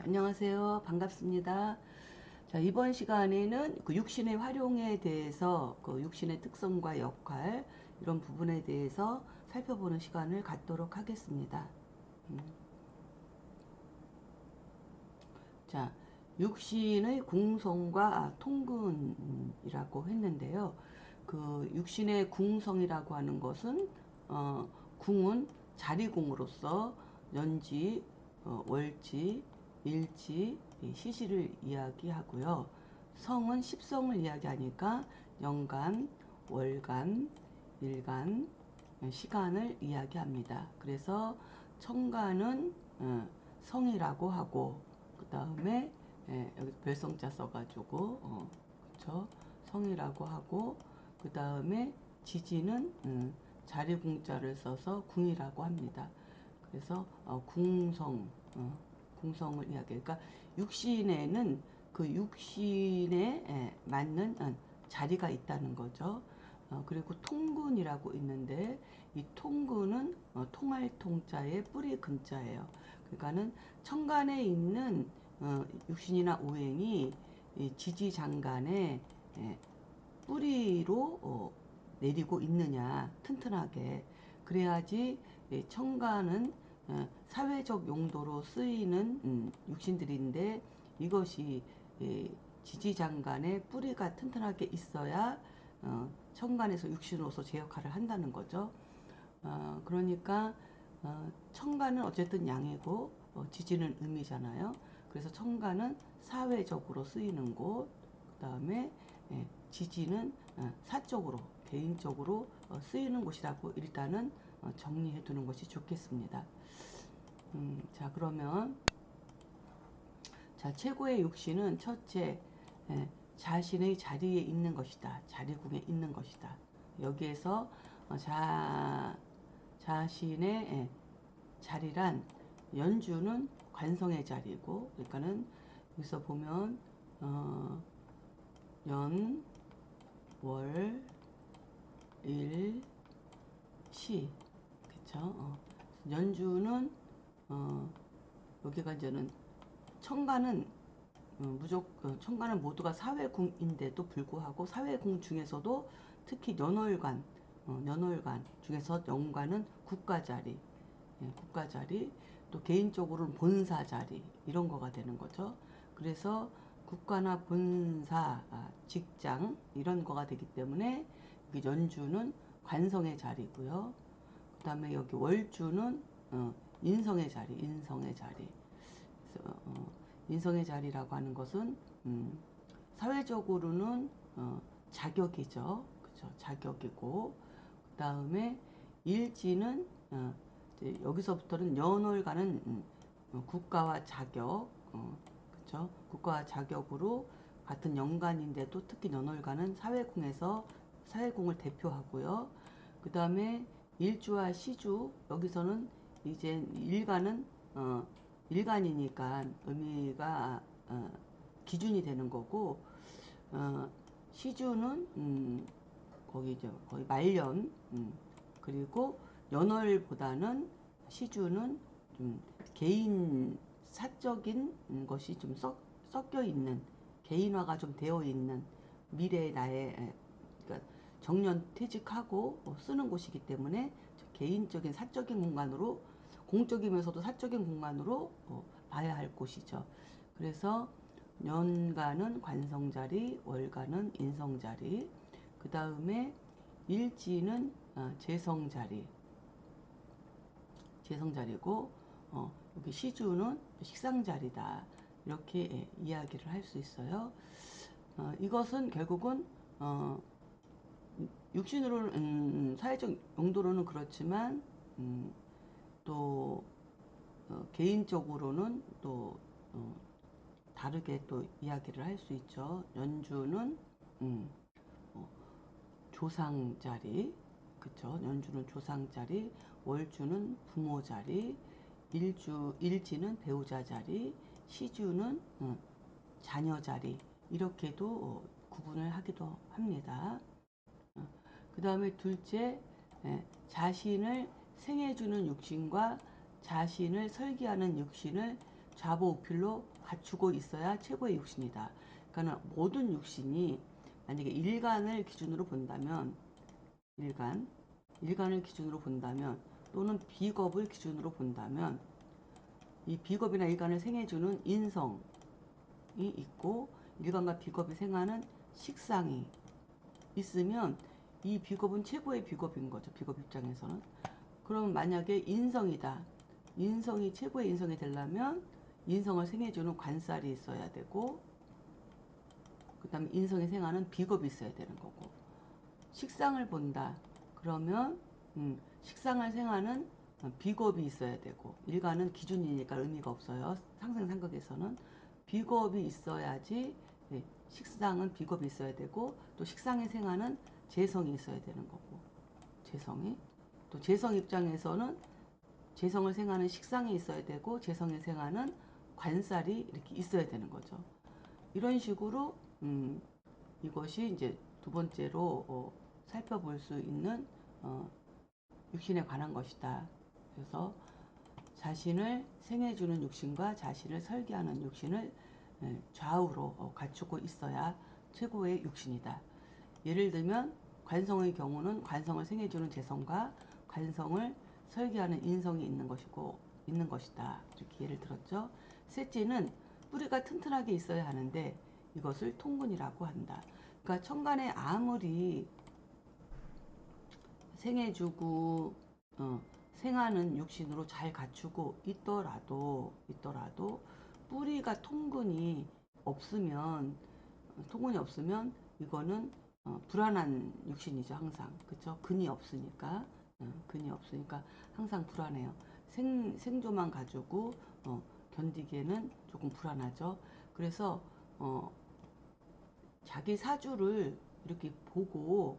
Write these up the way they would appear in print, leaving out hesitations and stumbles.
안녕하세요. 반갑습니다. 자, 이번 시간에는 그 육신의 활용에 대해서 그 육신의 특성과 역할 이런 부분에 대해서 살펴보는 시간을 갖도록 하겠습니다. 자, 육신의 궁성과 통근이라고 했는데요. 그 육신의 궁성이라고 하는 것은 궁은 자리궁으로서 연지, 월지, 일지, 시시를 이야기하고요. 성은 십성을 이야기하니까 연간, 월간, 일간, 시간을 이야기합니다. 그래서 천간은 성이라고 하고 그 다음에 여기 별성자 써가지고 그쵸 성이라고 하고 그 다음에 지지는 자리궁자를 써서 궁이라고 합니다. 그래서 궁성을 이야기해. 그러니까 육신에는 그 육신에 맞는 자리가 있다는 거죠. 그리고 통근이라고 있는데 이 통근은 통할 통자의 뿌리 근자예요. 그러니까는 천간에 있는 육신이나 오행이 지지장간에 뿌리로 내리고 있느냐 튼튼하게 그래야지 천간은 사회적 용도로 쓰이는 육신들인데 이것이 지지장간에 뿌리가 튼튼하게 있어야 천간에서 육신으로서 제 역할을 한다는 거죠. 그러니까 천간은 어쨌든 양이고 지지는 음이잖아요. 그래서 천간은 사회적으로 쓰이는 곳, 그 다음에 지지는 사적으로 개인적으로 쓰이는 곳이라고 일단은 정리해 두는 것이 좋겠습니다. 자 그러면 자 최고의 육신은 첫째 자신의 자리에 있는 것이다. 자리궁에 있는 것이다. 여기에서 자신의 자리란 연주는 관성의 자리고 그러니까는 여기서 보면 연, 월, 일, 시 그쵸? 연주는 여기가 이제는 천간은 무조건 천간은 모두가 사회궁인데도 불구하고 사회궁 중에서도 특히 연월간 중에서 연간은 국가자리, 국가자리 또 개인적으로는 본사자리 이런 거가 되는 거죠. 그래서 국가나 본사, 직장 이런 거가 되기 때문에 여기 연주는 관성의 자리고요. 그 다음에 여기 월주는 인성의 자리. 그래서 인성의 자리라고 하는 것은 사회적으로는 자격이죠. 그죠? 자격이고 그 다음에 일지는 여기서부터는 연월과는 국가와 자격, 그죠? 국가와 자격으로 같은 연간인데도 특히 연월과는 사회궁을 대표하고요. 그 다음에 일주와 시주 여기서는 이제 일간은 일간이니까 의미가 기준이 되는 거고 시주는 거기 이제 거의 말년 그리고 연월보다는 시주는 좀 개인 사적인 것이 좀 섞여 있는 개인화가 좀 되어 있는 미래의 나의 그러니까 정년 퇴직하고 쓰는 곳이기 때문에 개인적인 사적인 공간으로 공적이면서도 사적인 공간으로 봐야 할 곳이죠. 그래서 연간은 관성자리, 월간은 인성자리, 그 다음에 일지는 재성자리고 여기 시주는 식상자리다. 이렇게 이야기를 할 수 있어요. 이것은 결국은 육신으로는 사회적 용도로는 그렇지만 또 개인적으로는 또 다르게 또 이야기를 할 수 있죠. 연주는 어, 조상자리, 그쵸? 연주는 조상자리, 월주는 부모자리, 일지는 배우자 자리, 시주는 자녀자리 이렇게도 구분을 하기도 합니다. 그 다음에 둘째, 자신을 생해주는 육신과 자신을 설계하는 육신을 좌보우필로 갖추고 있어야 최고의 육신이다. 그러니까 모든 육신이 만약에 일간을 기준으로 본다면 일간을 기준으로 본다면 또는 비겁을 기준으로 본다면 이 비겁이나 일간을 생해주는 인성이 있고 일간과 비겁이 생하는 식상이 있으면 이 비겁은 최고의 비겁인 거죠. 비겁 입장에서는. 그럼 만약에 인성이다. 인성이 최고의 인성이 되려면 인성을 생해주는 관살이 있어야 되고 그 다음에 인성이 생하는 비겁이 있어야 되는 거고 식상을 본다. 그러면 식상을 생하는 비겁이 있어야 되고 일간은 기준이니까 의미가 없어요. 상생상극에서는 비겁이 있어야지 식상은 비겁이 있어야 되고 또 식상에 생하는 재성이 있어야 되는 거고 재성이 또 재성 입장에서는 재성을 생하는 식상이 있어야 되고 재성에 생하는 관살이 이렇게 있어야 되는 거죠. 이런 식으로 이것이 이제 두 번째로 살펴볼 수 있는 육신에 관한 것이다. 그래서 자신을 생해주는 육신과 자신을 설계하는 육신을 좌우로 갖추고 있어야 최고의 육신이다. 예를 들면 관성의 경우는 관성을 생해주는 재성과 관성을 설계하는 인성이 있는 것이다. 이렇게 예를 들었죠. 셋째는 뿌리가 튼튼하게 있어야 하는데 이것을 통근이라고 한다. 그러니까 천간에 아무리 생해주고 생하는 육신으로 잘 갖추고 있더라도 뿌리가 통근이 없으면 이거는 불안한 육신이죠. 항상 그렇죠. 근이 없으니까 항상 불안해요. 생조만 가지고 견디기에는 조금 불안하죠. 그래서 자기 사주를 이렇게 보고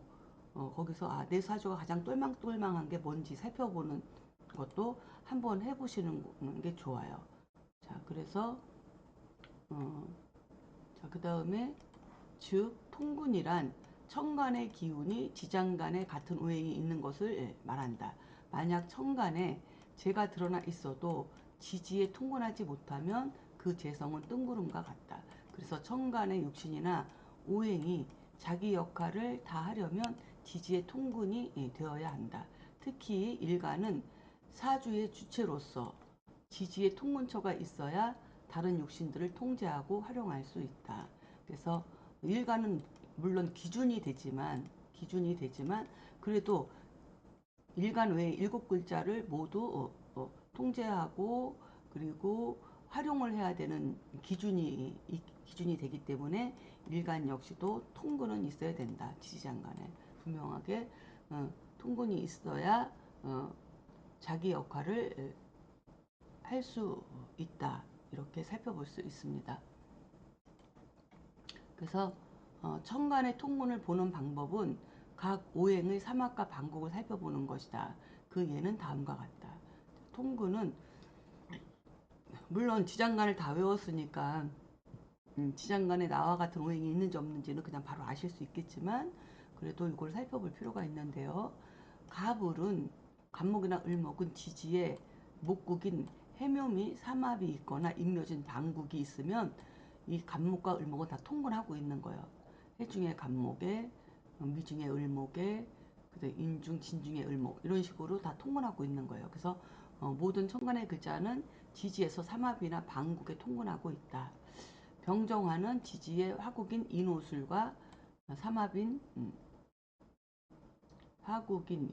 거기서 내 사주가 가장 똘망똘망한 게 뭔지 살펴보는 것도 한번 해보시는 게 좋아요. 자, 그래서 그 다음에 즉 통군이란 천간의 기운이 지장간에 같은 오행이 있는 것을 말한다. 만약 천간에 재가 드러나 있어도 지지에 통근하지 못하면 그 재성은 뜬구름과 같다. 그래서 천간의 육신이나 오행이 자기 역할을 다 하려면 지지의 통근이 되어야 한다. 특히 일간은 사주의 주체로서 지지의 통근처가 있어야 다른 육신들을 통제하고 활용할 수 있다. 그래서 일간은 물론 기준이 되지만 그래도 일간 외에 7글자를 모두 통제하고 그리고 활용을 해야 되는 기준이 되기 때문에 일간 역시도 통근은 있어야 된다. 지지장간에 분명하게 통근이 있어야 자기 역할을 할 수 있다. 이렇게 살펴볼 수 있습니다. 그래서 천간의 통근을 보는 방법은 각 오행의 사막과 방국을 살펴보는 것이다. 그 예는 다음과 같다. 통근은 물론 지장간을 다 외웠으니까 지장간에 나와 같은 오행이 있는지 없는지는 그냥 바로 아실 수 있겠지만 그래도 이걸 살펴볼 필요가 있는데요. 가불은 간목이나 을목은 지지에 목국인 해묘미 삼합이 있거나 임묘진 방국이 있으면 이 간목과 을목은 다 통근하고 있는 거예요. 해중의 간목에 미중의 을목에 인중 진중의 을목 이런 식으로 다 통근하고 있는 거예요. 그래서 모든 천간의 글자는 지지에서 삼합이나 방국에 통근하고 있다. 병정화는 지지의 화국인 인호술과 삼합인 화국인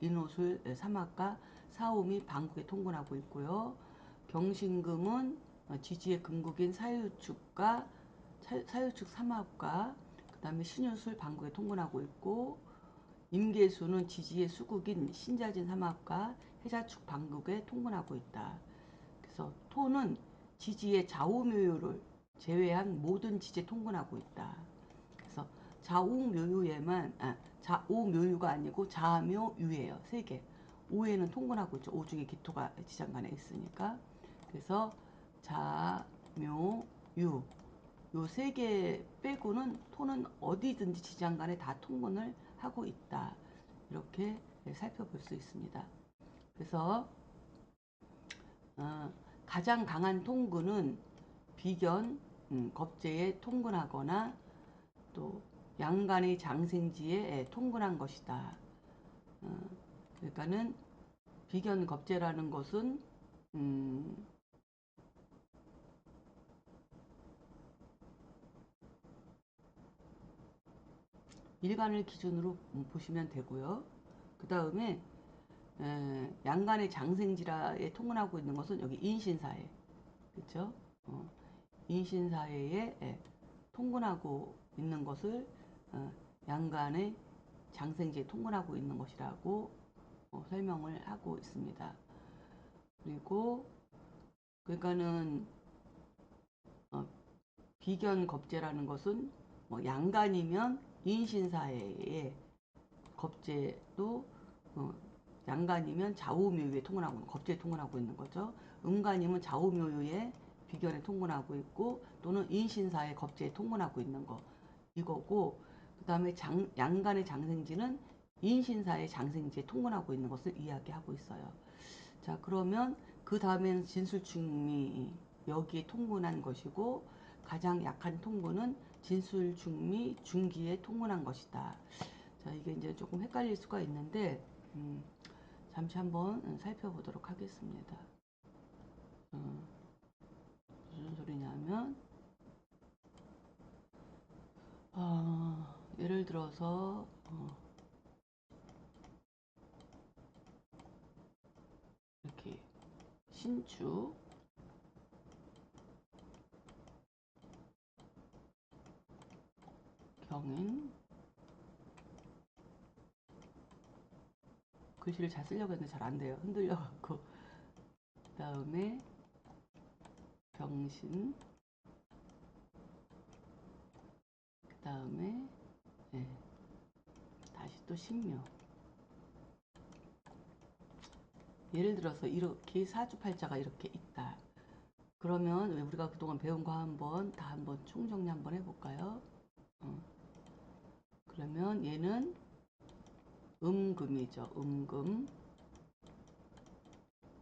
인호술 삼합과 사오미 방국에 통근하고 있고요. 경신금은 지지의 금국인 사유축과 사유축 삼합과 그 다음에 신유술 방국에 통근하고 있고 임계수는 지지의 수국인 신자진 삼합과 해자축 방국에 통근하고 있다. 그래서 토는 지지의 좌우묘유를 제외한 모든 지지에 통근하고 있다. 그래서 좌우묘유가 아니고 좌묘유예요. 3개. 오에는 통근하고 있죠. 오 중에 기토가 지장간에 있으니까. 그래서 좌묘유 요 3개 빼고는 토는 어디든지 지장간에 다 통근을 하고 있다. 이렇게 살펴볼 수 있습니다. 그래서 가장 강한 통근은 비견, 겁재에 통근하거나 또 양간의 장생지에 통근한 것이다. 그러니까는 비견 겁재라는 것은 일간을 기준으로 보시면 되고요. 그 다음에 양간의 장생지라에 통근하고 있는 것은 여기 인신사회, 그렇죠? 인신사회에 통근하고 있는 것을 양간의 장생지에 통근하고 있는 것이라고 설명을 하고 있습니다. 그리고 그러니까는 비견 겁재라는 것은 뭐 양간이면 인신사회에 겁재도 양간이면 좌우묘유에 통근하고 있는, 겁재에 통근하고 있는 거죠. 음간이면 좌우묘유에 비견에 통근하고 있고 또는 인신사의 겁재에 통근하고 있는 거 이거고, 그 다음에 양간의 장생지는 인신사의 장생지에 통근하고 있는 것을 이야기하고 있어요. 자, 그러면 그 다음에는 진술충미, 여기에 통근한 것이고 가장 약한 통근은 진술충미 중기에 통근한 것이다. 자, 이게 이제 조금 헷갈릴 수가 있는데 잠시 한번 살펴보도록 하겠습니다. 무슨 소리냐면 예를 들어서 이렇게 신축, 경인, 글씨를 잘 쓰려고 했는데 잘 안 돼요. 흔들려갖고. 그 다음에 병신, 그 다음에 다시 또 신묘. 예를 들어서 이렇게 사주팔자가 이렇게 있다. 그러면 우리가 그동안 배운 거 한번 총정리 한번 해볼까요? 그러면 얘는 음금이죠. 음금.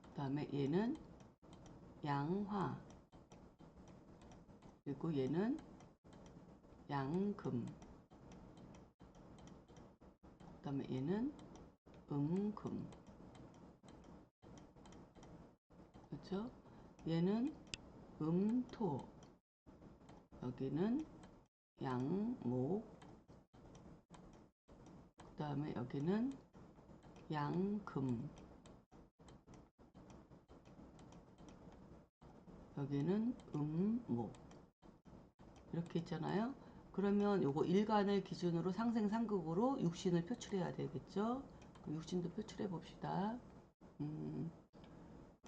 그 다음에 얘는 양화. 그리고 얘는 양금. 그 다음에 얘는 음금. 그렇죠? 얘는 음토. 여기는 양목. 그 다음에 여기는 양금. 여기는 음목. 이렇게 있잖아요. 그러면 요거 일간을 기준으로 상생상극으로 육신을 표출해야 되겠죠. 육신도 표출해 봅시다.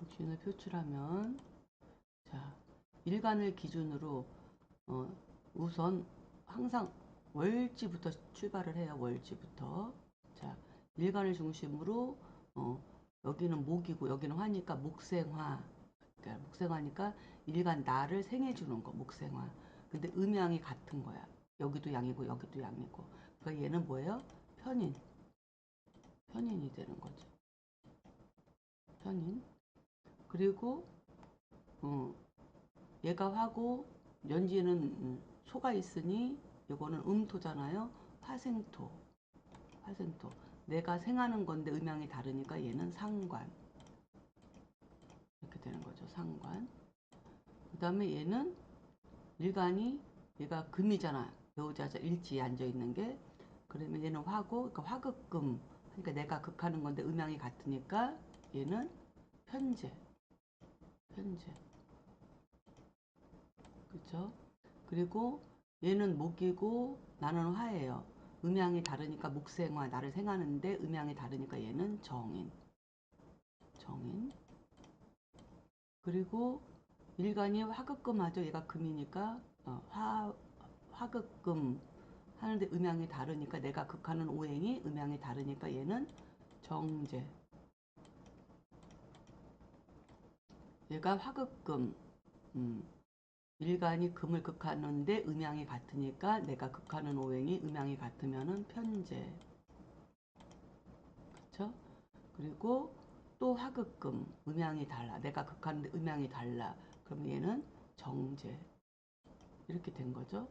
육신을 표출하면, 자, 일간을 기준으로 우선 항상 월지부터 출발을 해요. 월지부터. 자, 일간을 중심으로 여기는 목이고 여기는 화니까 목생화. 그러니까 목생화니까 일간 나를 생해주는 거, 목생화. 근데 음양이 같은 거야. 여기도 양이고 여기도 양이고. 그러니까 얘는 뭐예요? 편인. 편인이 되는 거죠. 편인. 그리고 얘가 화고 연지에는 소가 있으니 이거는 음토잖아요. 화생토. 화생토. 내가 생하는 건데 음양이 다르니까 얘는 상관. 이렇게 되는 거죠. 상관. 그 다음에 얘는 일간이 얘가 금이잖아. 여우자자 일지에 앉아 있는 게. 그러면 얘는 화고, 그러니까 화극금. 그러니까 내가 극하는 건데 음양이 같으니까 얘는 편재. 편재. 그렇죠? 그리고 얘는 목이고 나는 화예요. 음양이 다르니까 목생화, 나를 생하는데 음양이 다르니까 얘는 정인. 정인. 그리고 일간이 화극금하죠. 얘가 금이니까 화극금 하는데 음양이 다르니까 내가 극하는 오행이 음양이 다르니까 얘는 정제. 얘가 화극금. 일간이 금을 극하는데 음양이 같으니까 내가 극하는 오행이 음양이 같으면은 편재. 그쵸? 그리고 또 화극금, 음양이 달라. 내가 극하는데 음양이 달라. 그러면 얘는 정제. 이렇게 된 거죠.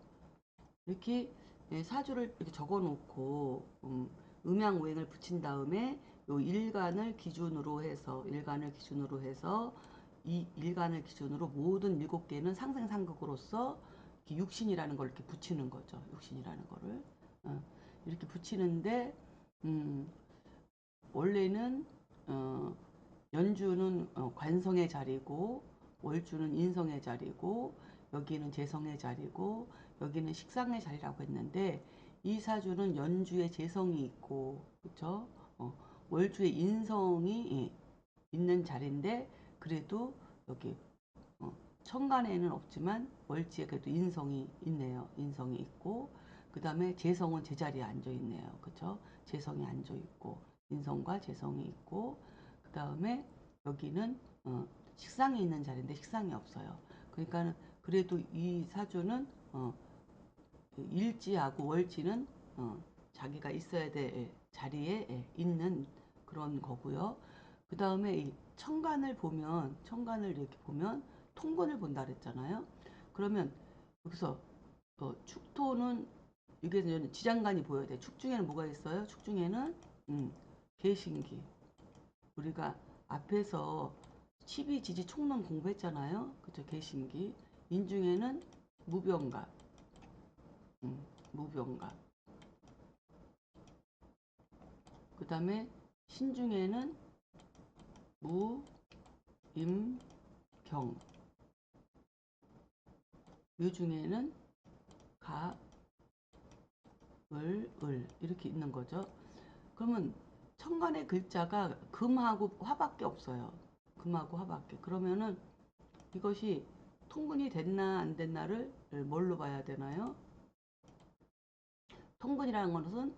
이렇게 사주를 이렇게 적어 놓고 음양오행을 붙인 다음에 요 일간을 기준으로 해서 이 일간을 기준으로 모든 7개는 상생상극으로서 육신이라는 걸 이렇게 붙이는 거죠. 육신이라는 거를 이렇게 붙이는데 원래는 연주는 관성의 자리고 월주는 인성의 자리고 여기는 재성의 자리고 여기는 식상의 자리라고 했는데 이 사주는 연주의 재성이 있고 그렇죠? 월주의 인성이 있는 자리인데 그래도 여기 천간에는 없지만 월지에 그래도 인성이 있네요. 인성이 있고 그 다음에 재성은 제자리에 앉아 있네요. 그렇죠? 재성이 앉아 있고 인성과 재성이 있고 그 다음에 여기는 식상이 있는 자리인데 식상이 없어요. 그러니까 그래도 이 사주는 일지하고 월지는 자기가 있어야 될 자리에 있는 그런 거고요. 그 다음에 이 천간을 이렇게 보면 통근을 본다 그랬잖아요. 그러면 여기서 축토는 이게 지장간이 보여야 돼. 축중에는 뭐가 있어요? 축중에는 개신기. 우리가 앞에서 치비지지 총론 공부했잖아요. 그죠? 개신기. 인중에는 무병갑. 무병갑. 그 다음에 신중에는 무, 임, 경. 묘중에는 가, 을 이렇게 있는 거죠. 그러면 천간의 글자가 금하고 화밖에 없어요. 금하고 화밖에. 그러면은 이것이 통근이 됐나 안 됐나를 뭘로 봐야 되나요? 통근이라는 것은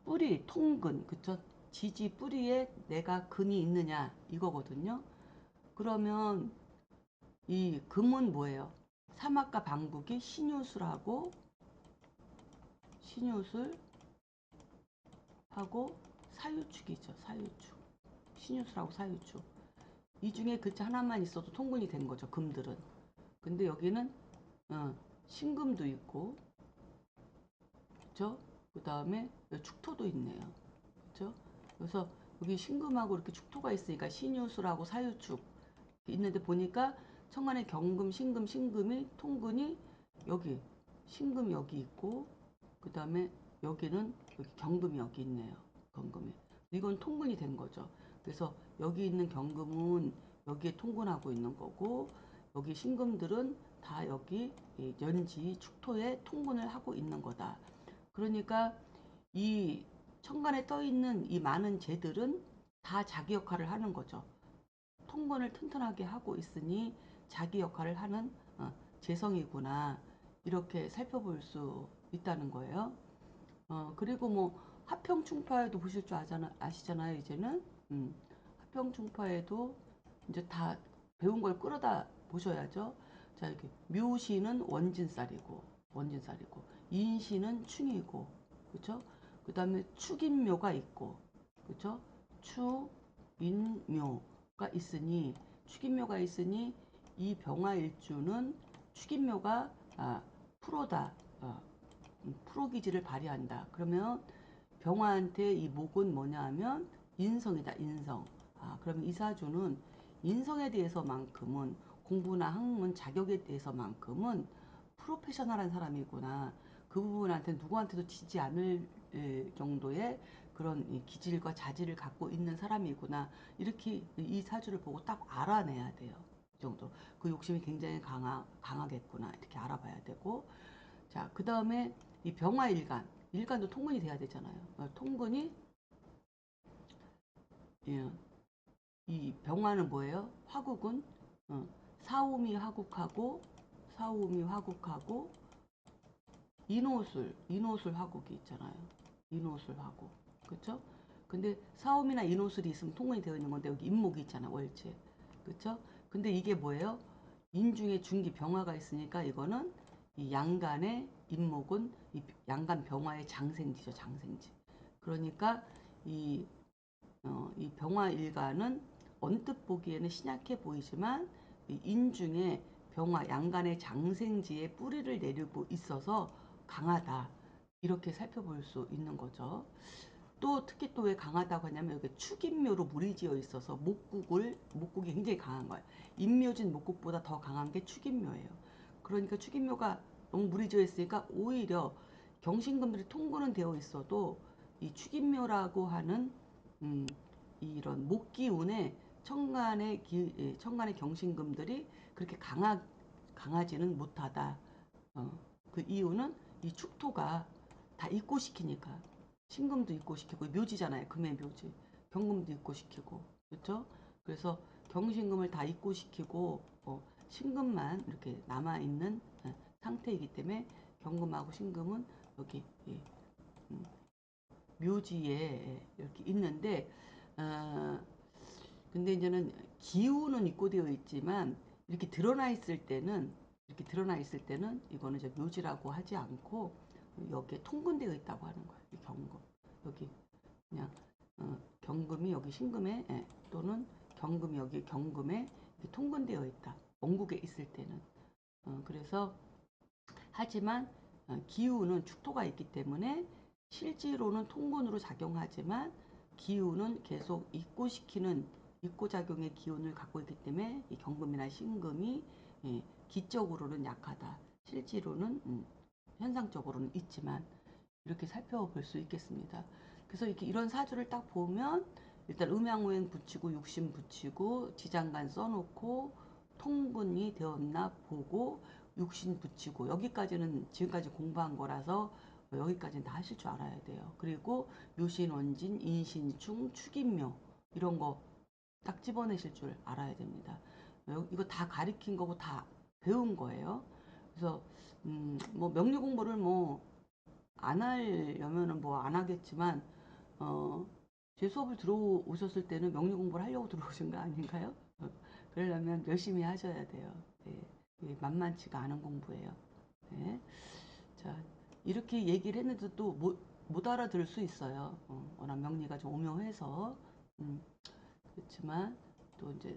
뿌리, 통근, 그쵸? 지지 뿌리에 내가 근이 있느냐 이거거든요. 그러면 이 금은 뭐예요? 사막과 방북이 신유술하고 사유축이죠. 사유축. 신유술하고 사유축. 이 중에 글자 하나만 있어도 통근이 된 거죠. 금들은. 근데 여기는 신금도 있고, 그렇죠? 그 다음에 축토도 있네요. 그렇죠? 그래서 여기 신금하고 이렇게 축토가 있으니까 신유술하고 사유축 있는데 보니까 천간에 경금, 신금이 통근이 여기 신금 여기 있고 그 다음에 여기는 여기 경금이 여기 있네요. 경금이. 이건 통근이 된 거죠. 그래서 여기 있는 경금은 여기에 통근하고 있는 거고 여기 신금들은 다 여기 연지 축토에 통근을 하고 있는 거다. 그러니까 이 천간에 떠 있는 이 많은 재들은 다 자기 역할을 하는 거죠. 통근을 튼튼하게 하고 있으니 자기 역할을 하는 재성이구나 이렇게 살펴볼 수 있다는 거예요. 그리고 뭐 하평충파에도 보실 줄 아시잖아요. 이제는 하평충파에도 이제 다 배운 걸 끌어다 보셔야죠. 자 이렇게 묘시는 원진살이고 인시는 충이고 그렇죠? 그 다음에 축인묘가 있고 그렇죠? 축인묘가 있으니 이 병화일주는 축인묘가 프로다 프로 기질을 발휘한다. 그러면 병화한테 이 목은 뭐냐 하면 인성이다. 인성. 그러면 이 사주는 인성에 대해서만큼은 공부나 학문 자격에 대해서만큼은 프로페셔널한 사람이구나. 그 부분한테 누구한테도 지지 않을 정도의 그런 기질과 자질을 갖고 있는 사람이구나. 이렇게 이 사주를 보고 딱 알아내야 돼요. 이 정도. 그 욕심이 굉장히 강하겠구나. 이렇게 알아봐야 되고. 자, 그 다음에 이 병화일간. 일간도 통근이 돼야 되잖아요. 통근이, 예, 이 병화는 뭐예요? 화국은, 사오미 화국하고, 인호술 화국이 있잖아요. 인호술 화국. 그쵸? 근데 사오미나 인호술이 있으면 통근이 되어 있는 건데, 여기 인목이 있잖아, 월체. 그쵸? 근데 이게 뭐예요? 인중에 중기 병화가 있으니까 이거는 이 양간의 인목은 이 양간 병화의 장생지죠, 장생지. 그러니까 이 이 병화일간은 언뜻 보기에는 신약해 보이지만 이 인중에 병화 양간의 장생지에 뿌리를 내리고 있어서 강하다. 이렇게 살펴볼 수 있는 거죠. 또 특히 또 왜 강하다고 하냐면 여기 축인묘로 물이 지어 있어서 목국이 굉장히 강한 거예요. 인묘진 목국보다 더 강한 게 축인묘예요. 그러니까 축인묘가 너무 물이 지어 있으니까 오히려 경신금들이 통근은 되어 있어도 이 축인묘라고 하는 음, 이런 목기운에 천간의 경신금들이 그렇게 강하지는 못하다. 그 이유는 이 축토가 다 입고시키니까. 신금도 입고시키고 묘지잖아요. 금의 묘지. 경금도 입고시키고. 그렇죠? 그래서 경신금을 다 입고시키고 신금만 이렇게 남아있는 상태이기 때문에 경금하고 신금은 여기 묘지에 이렇게 있는데 어, 근데 이제는 기운은 입고되어 있지만 이렇게 드러나 있을 때는 이거는 이제 묘지라고 하지 않고 여기에 통근되어 있다고 하는 거예요. 이 경금 여기 그냥 경금이 여기 신금에 또는 경금이 여기 경금에 통근되어 있다. 원국에 있을 때는 그래서 하지만 기운은 축토가 있기 때문에 실제로는 통근으로 작용하지만 기운은 계속 입고작용의 기운을 갖고 있기 때문에 이 경금이나 신금이 기적으로는 약하다. 실제로는 현상적으로는 있지만 이렇게 살펴볼 수 있겠습니다. 그래서 이런 사주를 딱 보면 일단 음양오행 붙이고 육신 붙이고 지장간 써놓고 통근이 되었나 보고 육신 붙이고 여기까지는 지금까지 공부한 거라서 여기까지는 다 하실 줄 알아야 돼요. 그리고 묘신 원진 인신충 축인묘 이런 거 딱 집어내실 줄 알아야 됩니다. 이거 다 가리킨 거고 다 배운 거예요. 그래서 뭐 명리 공부를 뭐 안 하려면은 뭐 안 하겠지만 제 수업을 들어오셨을 때는 명리 공부를 하려고 들어오신 거 아닌가요? 그러려면 열심히 하셔야 돼요. 네. 이게 만만치가 않은 공부예요. 네. 자, 이렇게 얘기를 했는데 또 못 알아들을 수 있어요. 워낙 명리가 좀 오묘해서. 그렇지만 또 이제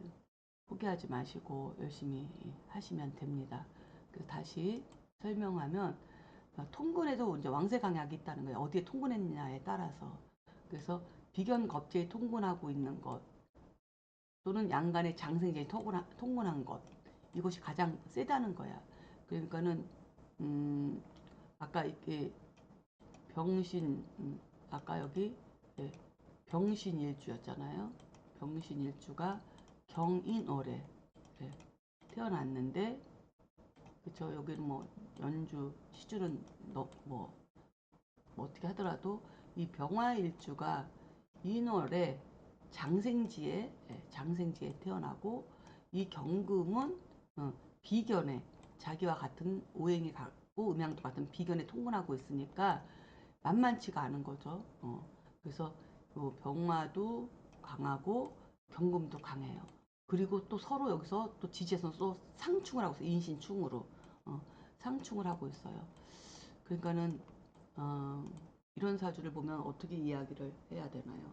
포기하지 마시고 열심히 하시면 됩니다. 그래서 다시 설명하면 통근에도 이제 왕세강약이 있다는 거예요. 어디에 통근했느냐에 따라서. 그래서 비견 겁제에 통근하고 있는 것 또는 양간의 장생제에 통근한 것 이것이 가장 세다는 거야. 그러니까는 음, 아까 이렇게 병신 아까 여기 예, 병신일주였잖아요. 병신일주가 경인월에 예, 태어났는데 그쵸 여기는 뭐 연주 시주는 뭐 어떻게 하더라도 이 병화일주가 인월에 장생지에 태어나고 이 경금은 비견에 자기와 같은 오행이 같고 음양도 같은 비견에 통근하고 있으니까 만만치가 않은 거죠. 그래서 요 병화도 강하고 경금도 강해요. 그리고 또 서로 여기서 또 지지에서 또 상충을 하고 있어요. 인신충으로 상충을 하고 있어요. 그러니까는 어, 이런 사주를 보면 어떻게 이야기를 해야 되나요?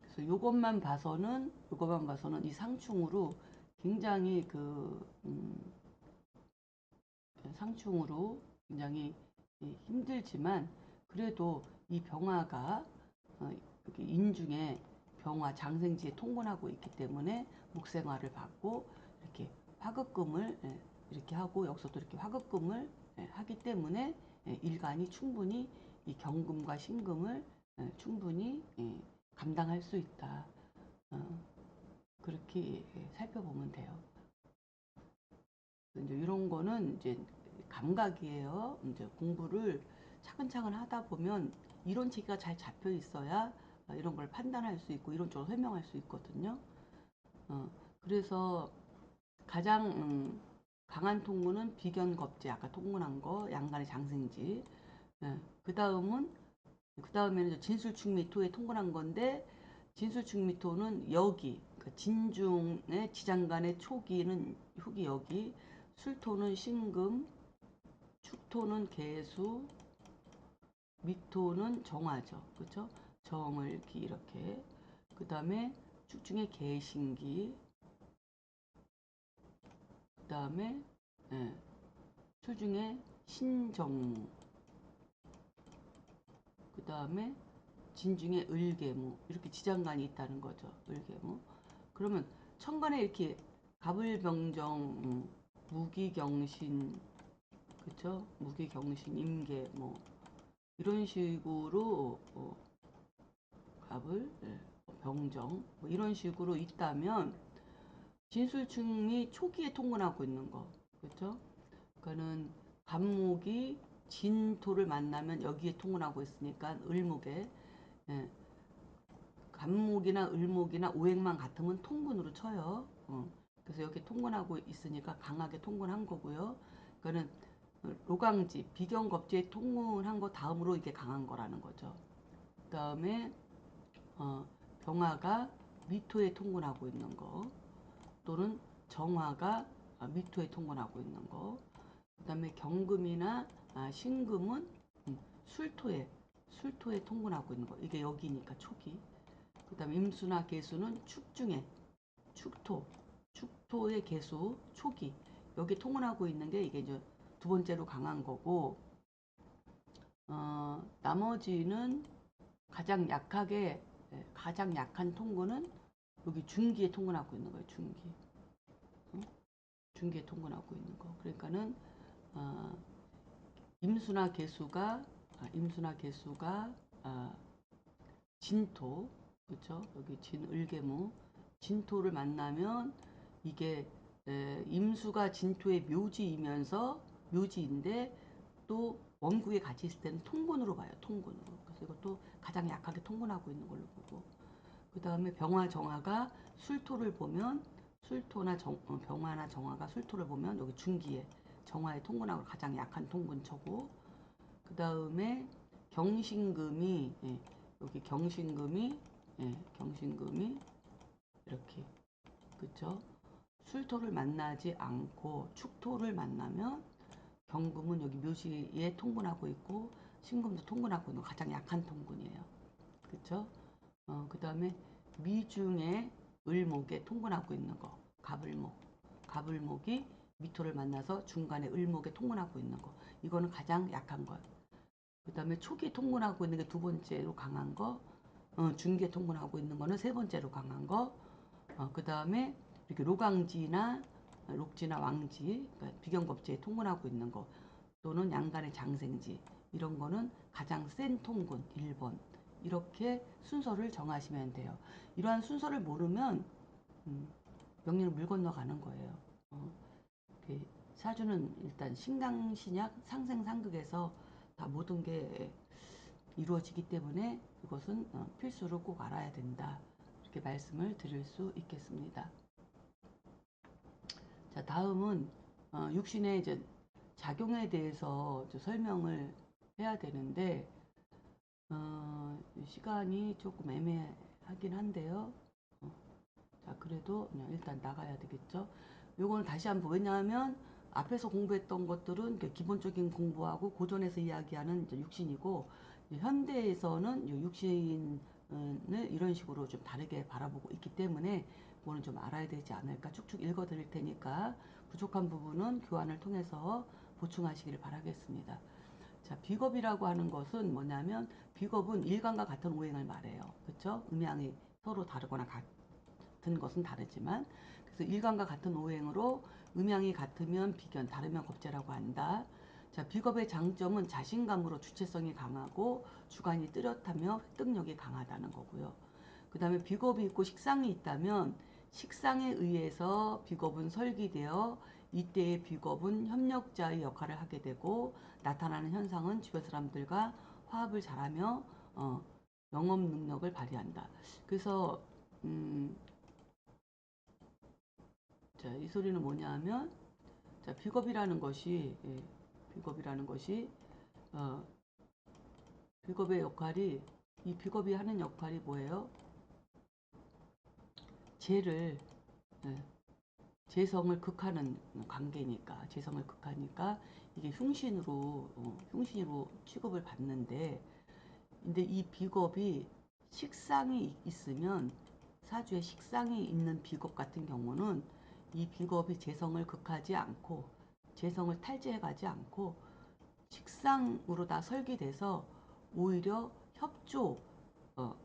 그래서 요것만 봐서는 이 상충으로 굉장히 상충으로 굉장히 힘들지만 그래도 이 병화가 여기 인중에 병화 장생지에 통근하고 있기 때문에 목생화를 받고 이렇게 화급금을 이렇게 하고 여기서도 이렇게 화급금을 하기 때문에 일간이 충분히 이 경금과 신금을 충분히 감당할 수 있다. 어, 그렇게 살펴보면 돼요. 이제 이런 거는 이제 감각이에요. 이제 공부를 차근차근 하다 보면 이론 체계가 잘 잡혀 있어야 이런 걸 판단할 수 있고 이론적으로 설명할 수 있거든요. 그래서 가장 강한 통문은 비견겁제 아까 통문한 거 양간의 장생지. 그 다음에는 진술충미토에 통근한 건데 진술충미토는 여기 그러니까 진중의 지장간의 초기는 후기 여기 술토는 신금 축토는 개수 미토는 정화죠. 그쵸? 정을기 이렇게. 그 다음에 축중에 개신기. 그 다음에 예, 수중에 신정무. 그 다음에 진중에 을계무. 이렇게 지장간이 있다는 거죠. 을계무. 그러면 천간에 이렇게 갑을병정, 무기경신, 그쵸? 무기경신, 임계, 뭐 이런 식으로 갑을, 예, 병정, 뭐 이런 식으로 있다면 진술충이 초기에 통근하고 있는 거, 그렇죠? 그러니까는 갑목이 진토를 만나면 여기에 통근하고 있으니까 을목에, 예, 갑목이나 을목이나 오행만 같으면 통근으로 쳐요. 그래서 여기 통근하고 있으니까 강하게 통근한 거고요. 그러니까는 로강지, 비경겁지에 통근한 거 다음으로 이게 강한 거라는 거죠. 그 다음에 병화가 미토에 통근하고 있는 거, 또는 정화가 미토에 통근하고 있는 거. 그 다음에 경금이나 신금은 술토에 통근하고 있는 거. 이게 여기니까 초기. 그 다음에 임수나 계수는 축중에 축토의 계수 초기. 여기 통근하고 있는 게 이게 이제 두 번째로 강한 거고, 나머지는 가장 약한 통근은 여기 중기에 통근하고 있는 거예요. 중기에 통근하고 있는 거. 그러니까는 어, 임수나 개수가 진토, 그렇죠? 여기 진을계무 진토를 만나면 이게 임수가 진토의 묘지인데 또 원국에 같이 있을 때는 통근으로 봐요. 통근으로. 그래서 이것도 가장 약하게 통근하고 있는 걸로 보고, 그 다음에 병화 술토를 보면 병화나 정화가 술토를 보면 여기 중기에 정화의 통근하고 가장 약한 통근처고, 그 다음에 경신금이, 여기 경신금이 이렇게, 그쵸? 술토를 만나지 않고 축토를 만나면 경금은 여기 묘지에 통근하고 있고 신금도 통근하고 있는 가장 약한 통근이에요. 그쵸? 그 다음에 미중에 을목에 통근하고 있는 거, 갑을목이 미토를 만나서 중간에 을목에 통근하고 있는 거, 이거는 가장 약한 거. 그 다음에 초기에 통근하고 있는 게 두 번째로 강한 거, 중기에 통근하고 있는 거는 세 번째로 강한 거, 그 다음에 이렇게 록지나 왕지, 그러니까 비경겁지에 통근하고 있는 거, 또는 양간의 장생지, 이런 거는 가장 센 통근 1번. 이렇게 순서를 정하시면 돼요. 이러한 순서를 모르면 명리는 물 건너가는 거예요. 사주는 일단 신강신약 상생상극에서 다 모든 게 이루어지기 때문에 이것은 필수로 꼭 알아야 된다. 이렇게 말씀을 드릴 수 있겠습니다. 자, 다음은 육신의 이제 작용에 대해서 설명을 해야 되는데, 시간이 조금 애매하긴 한데요. 자, 그래도 그냥 일단 나가야 되겠죠. 요거는 다시 한번, 왜냐하면 앞에서 공부했던 것들은 기본적인 공부하고 고전에서 이야기하는 이제 육신이고, 현대에서는 육신을 이런 식으로 좀 다르게 바라보고 있기 때문에 그거는 좀 알아야 되지 않을까. 쭉쭉 읽어 드릴 테니까 부족한 부분은 교환을 통해서 보충하시기를 바라겠습니다. 자, 비겁이라고 하는 것은 뭐냐면, 비겁은 일간과 같은 오행을 말해요. 그렇죠? 음양이 서로 다르거나 같은 것은 다르지만, 그래서 일간과 같은 오행으로 음양이 같으면 비견, 다르면 겁재라고 한다. 자, 비겁의 장점은 자신감으로 주체성이 강하고 주관이 뚜렷하며 획득력이 강하다는 거고요. 그 다음에 비겁이 있고 식상이 있다면, 식상에 의해서 비겁은 설기되어 이때의 비겁은 협력자의 역할을 하게 되고, 나타나는 현상은 주변 사람들과 화합을 잘하며 영업 능력을 발휘한다. 그래서 자, 이 소리는 뭐냐 하면, 자, 비겁이라는 것이 어, 비겁의 역할이, 이 비겁이 하는 역할이 뭐예요? 죄를, 예, 재성을 극하는 재성을 극하니까 이게 흉신으로 취급을 받는데, 근데 이 비겁이 식상이 있으면, 사주에 식상이 있는 비겁 같은 경우는 이 비겁이 재성을 극하지 않고 재성을 탈재해 가지 않고 식상으로 다 설계돼서 오히려 협조, 어,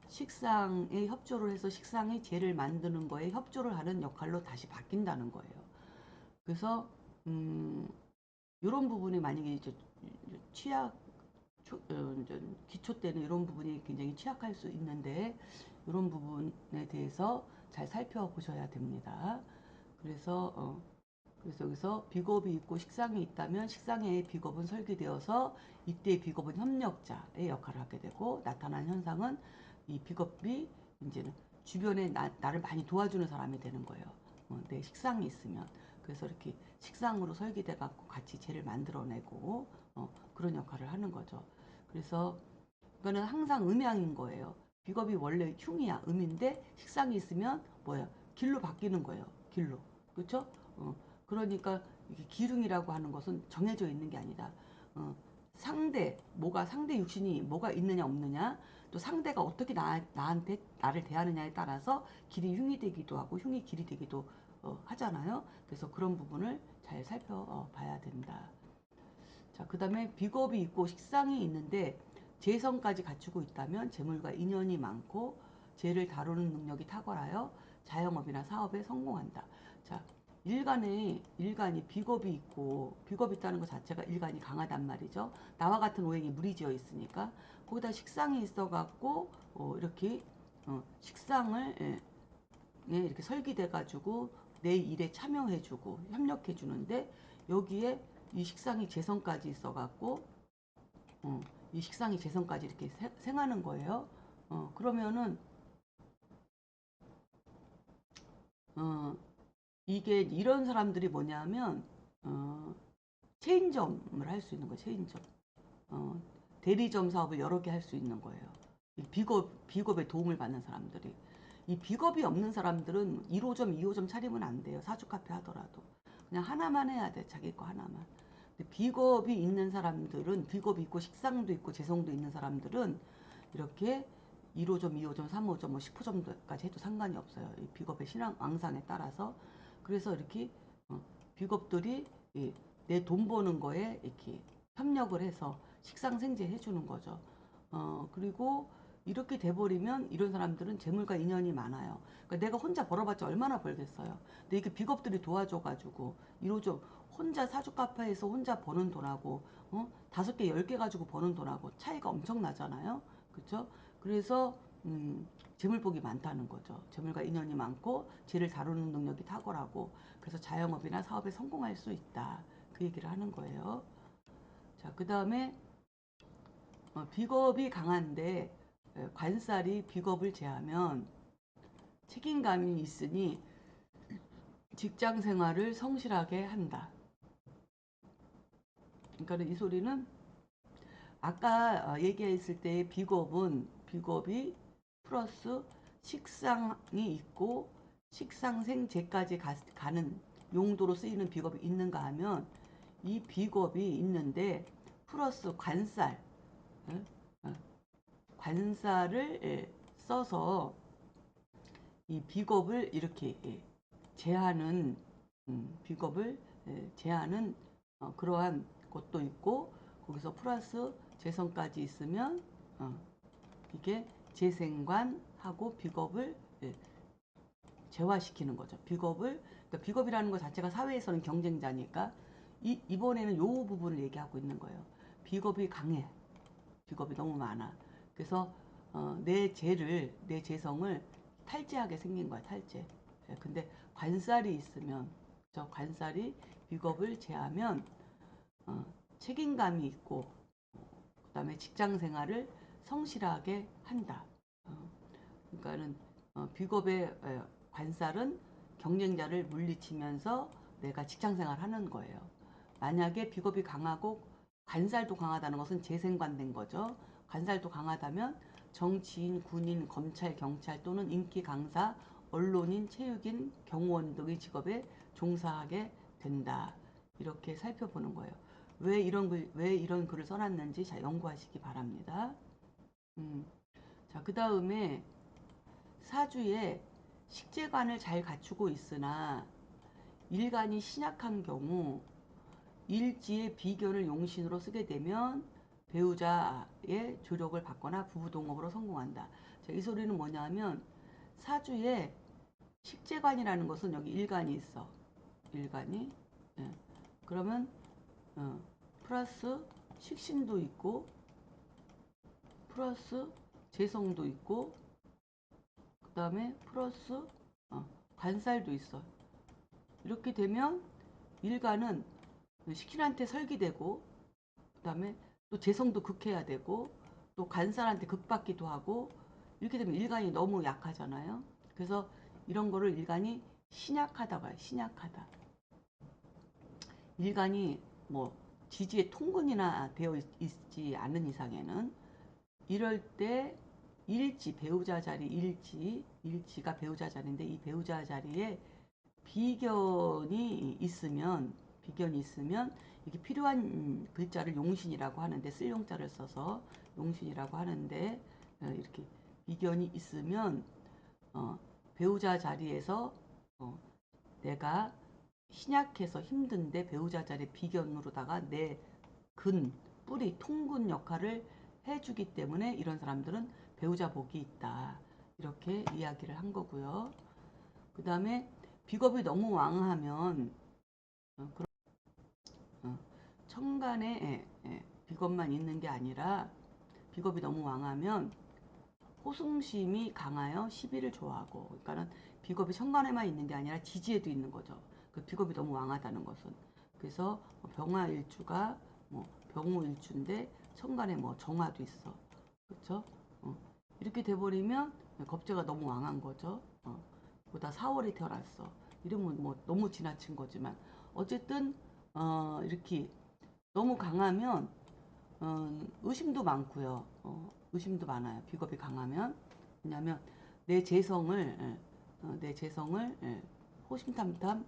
식상에 협조를 해서 식상이 재를 만드는 거에 협조를 하는 역할로 다시 바뀐다는 거예요. 그래서 이런 부분이 만약에 이제 취약 기초 때는 이런 부분이 굉장히 취약할 수 있는데 이런 부분에 대해서 잘 살펴보셔야 됩니다. 그래서 그래서 여기서 비겁이 있고 식상이 있다면 식상의 비겁은 설계되어서 이때 비겁은 협력자의 역할을 하게 되고, 나타난 현상은 이 비겁이 이제는 주변에 나를 많이 도와주는 사람이 되는 거예요. 내 식상이 있으면. 그래서 이렇게 식상으로 설계돼 갖고 같이 재를 만들어내고 그런 역할을 하는 거죠. 그래서 이거는 항상 음양인 거예요. 비겁이 원래 흉이야, 음인데 식상이 있으면 뭐야, 길로 바뀌는 거예요. 길로. 그렇죠? 그러니까 이게 기둥이라고 하는 것은 정해져 있는 게 아니다. 상대 육신이 뭐가 있느냐 없느냐, 또 상대가 어떻게 나한테 나를 대하느냐에 따라서 길이 흉이 되기도 하고 흉이 길이 되기도 하잖아요. 그래서 그런 부분을 잘 살펴봐야 된다. 자, 그 다음에 비겁이 있고 식상이 있는데 재성까지 갖추고 있다면 재물과 인연이 많고 재를 다루는 능력이 탁월하여 자영업이나 사업에 성공한다. 자, 일간이 비겁이 있고, 비겁이 있다는 것 자체가 일간이 강하단 말이죠. 나와 같은 오행이 무리지어 있으니까 거기다 식상이 있어갖고 이렇게 식상을 이렇게 설계돼 가지고 내 일에 참여해주고 협력해주는데, 여기에 이 식상이 재성까지 있어갖고 이 식상이 재성까지 이렇게 생하는 거예요. 그러면은 어, 이게 이런 사람들이 뭐냐면 체인점을 할 수 있는 거예요. 체인점. 어, 대리점 사업을 여러 개 할 수 있는 거예요. 비겁에 도움을 받는 사람들이. 이 비겁이 없는 사람들은 1호점, 2호점 차리면 안 돼요. 사주 카페 하더라도. 그냥 하나만 해야 돼. 자기 거 하나만. 근데 비겁이 있는 사람들은, 비겁이 있고 식상도 있고 재성도 있는 사람들은 이렇게 1호점, 2호점, 3호점, 뭐 10호점까지 해도 상관이 없어요. 이 비겁의 신앙 왕상에 따라서. 그래서 이렇게 비겁들이 내 돈 버는 거에 이렇게 협력을 해서 식상생재 해주는 거죠. 그리고 이렇게 돼버리면 이런 사람들은 재물과 인연이 많아요. 그러니까 내가 혼자 벌어봤자 얼마나 벌겠어요. 근데 이게 비겁들이 도와줘가지고 이러죠. 혼자 사주 카페에서 혼자 버는 돈하고 5개, 10개 가지고 버는 돈하고 차이가 엄청나잖아요. 그렇죠? 그래서 재물복이 많다는 거죠. 재물과 인연이 많고 재를 다루는 능력이 탁월하고, 그래서 자영업이나 사업에 성공할 수 있다. 그 얘기를 하는 거예요. 자, 그 다음에 비겁이 강한데 관살이 비겁을 제하면 책임감이 있으니 직장 생활을 성실하게 한다. 그러니까 이 소리는 아까 얘기했을 때의 비겁이 플러스 식상이 있고 식상생재까지 가는 용도로 쓰이는 비겁이 있는가 하면, 이 비겁이 있는데 플러스 관살, 관살을 써서 이 비겁을 이렇게 제하는, 비겁을 제하는 그러한 것도 있고, 거기서 플러스 재성까지 있으면 이게 재생관하고 비겁을 재화시키는 거죠. 그러니까 비겁이라는 것 자체가 사회에서는 경쟁자니까 이번에는 요 부분을 얘기하고 있는 거예요. 비겁이 강해. 비겁이 너무 많아. 그래서 내 재성을 탈재하게 생긴 거야. 탈재. 근데 관살이 있으면, 저 관살이 비겁을 제하면 책임감이 있고, 그다음에 직장 생활을 성실하게 한다. 그러니까는 비겁의 관살은 경쟁자를 물리치면서 내가 직장 생활 하는 거예요. 만약에 비겁이 강하고 관살도 강하다는 것은 재생관된 거죠. 관살도 강하다면 정치인, 군인, 검찰, 경찰 또는 인기 강사, 언론인, 체육인, 경호원 등의 직업에 종사하게 된다. 이렇게 살펴보는 거예요. 왜 이런 글을 써놨는지 잘 연구하시기 바랍니다. 음. 자, 그 다음에 사주에 식재관을 잘 갖추고 있으나 일간이 신약한 경우 일지의 비견을 용신으로 쓰게 되면 배우자의 조력을 받거나 부부동업으로 성공한다. 자, 이 소리는 뭐냐면 사주에 식재관이라는 것은 여기 일간이 있어. 일간이. 예. 그러면 플러스 식신도 있고 플러스 재성도 있고 그 다음에 플러스 관살도 있어. 이렇게 되면 일간은 식신한테 설기되고 그 다음에 또 재성도 극해야 되고 또 관살한테 극받기도 하고 이렇게 되면 일간이 너무 약하잖아요. 그래서 이런 거를 일간이 신약하다고 해요. 신약하다. 일간이 뭐 지지에 통근이나 되어 있지 않은 이상에는 이럴 때 일지 배우자 자리 일지가 배우자 자리인데 이 배우자 자리에 비견이 있으면 이게 필요한 글자를 용신이라고 하는데 쓸 용자를 써서 용신이라고 하는데 이렇게 비견이 있으면 배우자 자리에서 내가 신약해서 힘든데 배우자 자리 비견으로다가 내 뿌리 통근 역할을 해주기 때문에 이런 사람들은 배우자 복이 있다. 이렇게 이야기를 한 거고요. 그 다음에 비겁이 너무 왕하면 천간에 비겁만 있는 게 아니라 비겁이 너무 왕하면 호승심이 강하여 시비를 좋아하고 그러니까는 비겁이 천간에만 있는 게 아니라 지지에도 있는 거죠. 그 비겁이 너무 왕하다는 것은 그래서 병화일주가 뭐 병호일주인데 천간에 뭐 정화도 있어. 그렇죠? 이렇게 돼버리면 겁재가 너무 왕한 거죠. 보다 4월에 태어났어. 이러면 뭐 너무 지나친 거지만 어쨌든 이렇게 너무 강하면 의심도 많고요. 의심도 많아요. 비겁이 강하면 왜냐하면 내 재성을 호심탐탐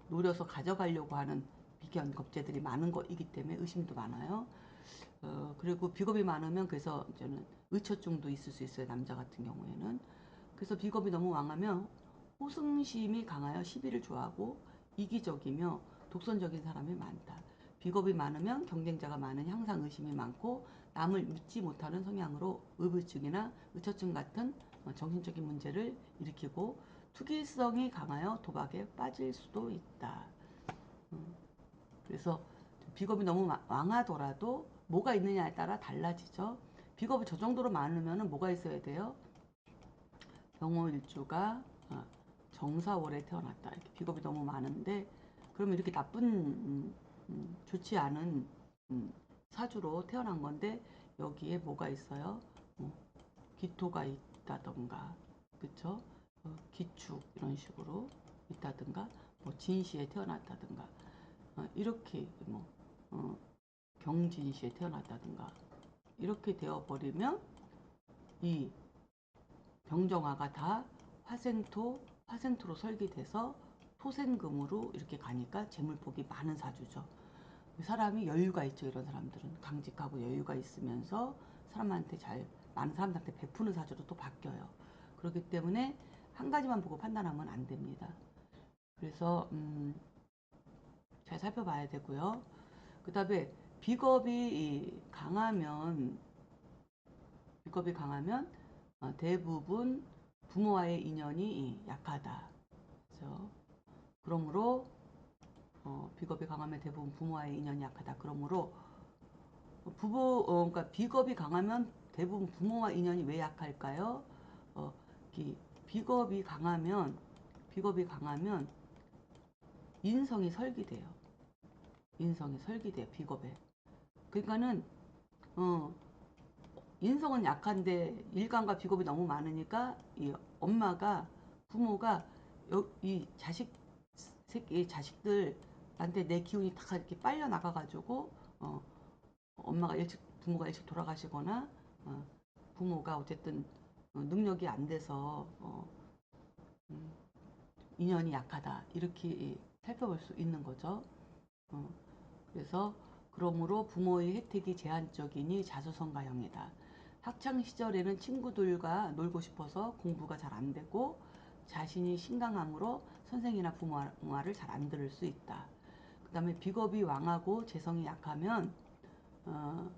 노려서 가져가려고 하는 비견 겁재들이 많은 거이기 때문에 의심도 많아요. 그리고 비겁이 많으면 그래서 이제는 의처증도 있을 수 있어요. 남자 같은 경우에는. 그래서 비겁이 너무 왕하면 호승심이 강하여 시비를 좋아하고 이기적이며 독선적인 사람이 많다. 비겁이 많으면 경쟁자가 많은 향상 의심이 많고 남을 믿지 못하는 성향으로 의불증이나 의처증 같은 정신적인 문제를 일으키고 투기성이 강하여 도박에 빠질 수도 있다. 그래서 비겁이 너무 왕하더라도 뭐가 있느냐에 따라 달라지죠. 비겁이 저 정도로 많으면 뭐가 있어야 돼요? 병호일주가 정사월에 태어났다. 이렇게 비겁이 너무 많은데 그러면 이렇게 나쁜 좋지 않은 사주로 태어난 건데 여기에 뭐가 있어요? 기토가 있다던가 그쵸? 기축 이런 식으로 있다든가 뭐 진시에 태어났다든가 이렇게 뭐 경진시에 태어났다든가 이렇게 되어버리면 이 병정화가 다 화생토로 설계돼서 토생금으로 이렇게 가니까 재물복이 많은 사주죠. 사람이 여유가 있죠. 이런 사람들은 강직하고 여유가 있으면서 많은 사람들한테 베푸는 사주로 또 바뀌어요. 그렇기 때문에 한 가지만 보고 판단하면 안 됩니다. 그래서 잘 살펴봐야 되고요. 그 다음에 비겁이 강하면 대부분 부모와의 인연이 약하다. 그렇죠? 그러므로 비겁이 강하면 대부분 부모와의 인연이 약하다. 그러므로 그러니까 비겁이 강하면 대부분 부모와 인연이 왜 약할까요? 어, 비겁이 강하면 인성이 설기돼요. 비겁에. 그러니까는 어, 인성은 약한데 일간과 비겁이 너무 많으니까 이 부모가 이 자식들한테 내 기운이 다 이렇게 빨려 나가가지고 부모가 일찍 돌아가시거나 부모가 어쨌든 능력이 안 돼서 음, 인연이 약하다 이렇게 살펴볼 수 있는 거죠. 그래서 그러므로 부모의 혜택이 제한적이니 자수성가형이다. 학창 시절에는 친구들과 놀고 싶어서 공부가 잘 안 되고 자신이 신강함으로 선생이나 부모 말을 잘 안 들을 수 있다. 그 다음에 비겁이 왕하고 재성이 약하면 어,